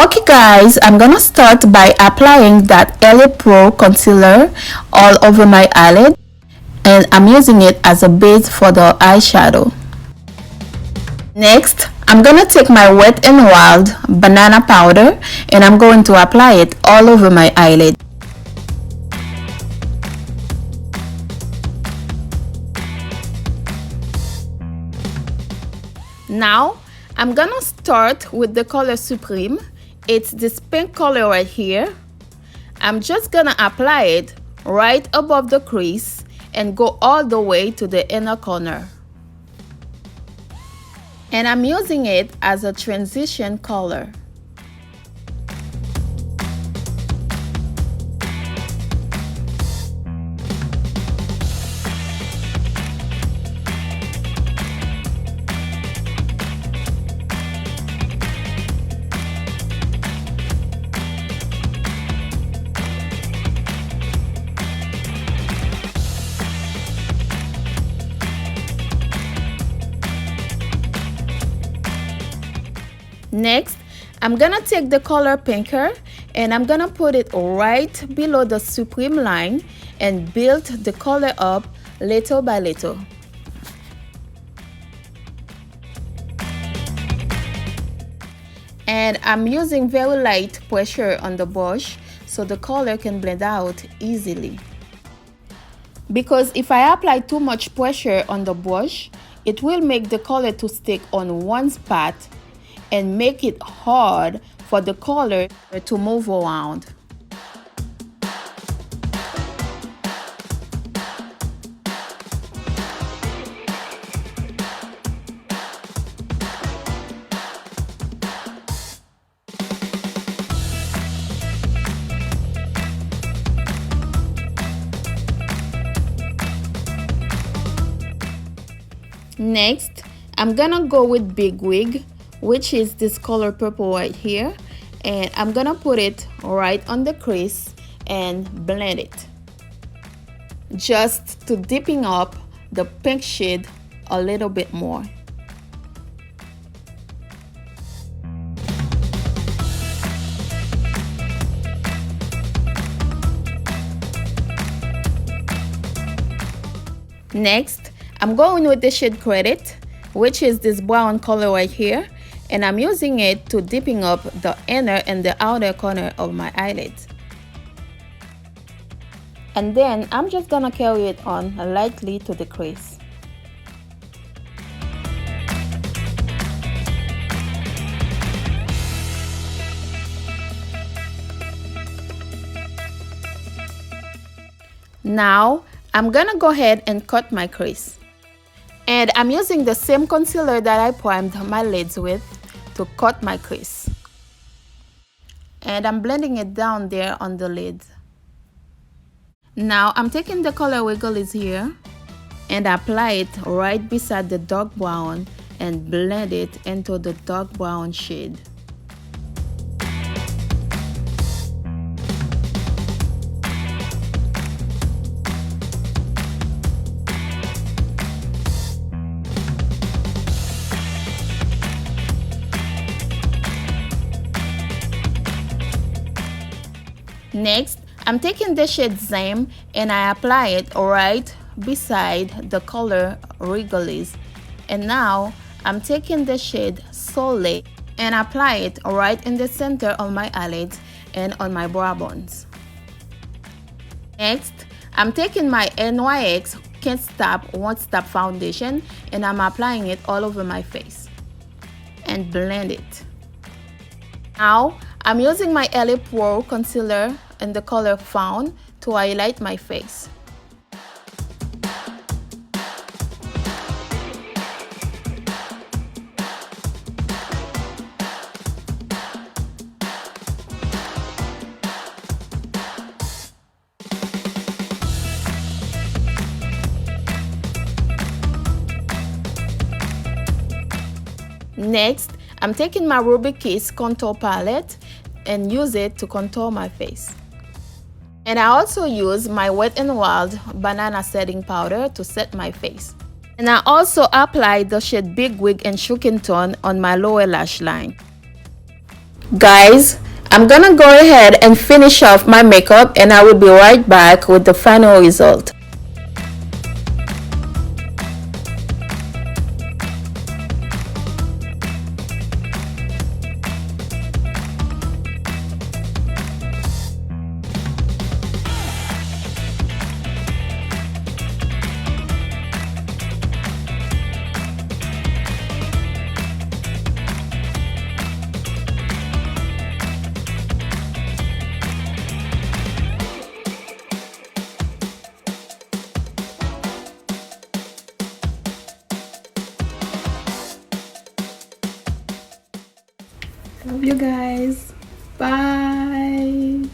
Okay guys, I'm gonna start by applying that LA Pro concealer all over my eyelid, and I'm using it as a base for the eyeshadow. Next, I'm gonna take my Wet n Wild banana powder and I'm going to apply it all over my eyelid. Now, I'm gonna start with the color Supreme. It's this pink color right here. I'm just gonna apply it right above the crease and go all the way to the inner corner. And I'm using it as a transition color. Next, I'm gonna take the color Pinker and I'm gonna put it right below the Supreme line and build the color up little by little. And I'm using very light pressure on the brush so the color can blend out easily. Because if I apply too much pressure on the brush, it will make the color to stick on one spot and make it hard for the color to move around. Next, I'm gonna go with Big Wig, which is this color purple right here, and I'm gonna put it right on the crease and blend it, just to deepen up the pink shade a little bit more. Next, I'm going with the shade Credit, which is this brown color right here, and I'm using it to deepen up the inner and the outer corner of my eyelids. And then I'm just gonna carry it on lightly to the crease. Now I'm gonna go ahead and cut my crease. And I'm using the same concealer that I primed my lids with to cut my crease. And I'm blending it down there on the lids. Now I'm taking the color Wiggles here and apply it right beside the dark brown and blend it into the dark brown shade. Next, I'm taking the shade Zam and I apply it right beside the color Wiggles. And now I'm taking the shade Soleil and apply it right in the center of my eyelids and on my brow bones. Next, I'm taking my NYX Can't Stop Won't Stop foundation and I'm applying it all over my face and blend it. Now, I'm using my LA Pro concealer in the color Fawn to highlight my face. Next, I'm taking my Ruby Kiss contour palette and use it to contour my face. And I also use my Wet n Wild banana setting powder to set my face. And I also apply the shade Big Wig and Shooking Tone on my lower lash line. Guys, I'm gonna go ahead and finish off my makeup and I will be right back with the final result. Love you guys. Bye.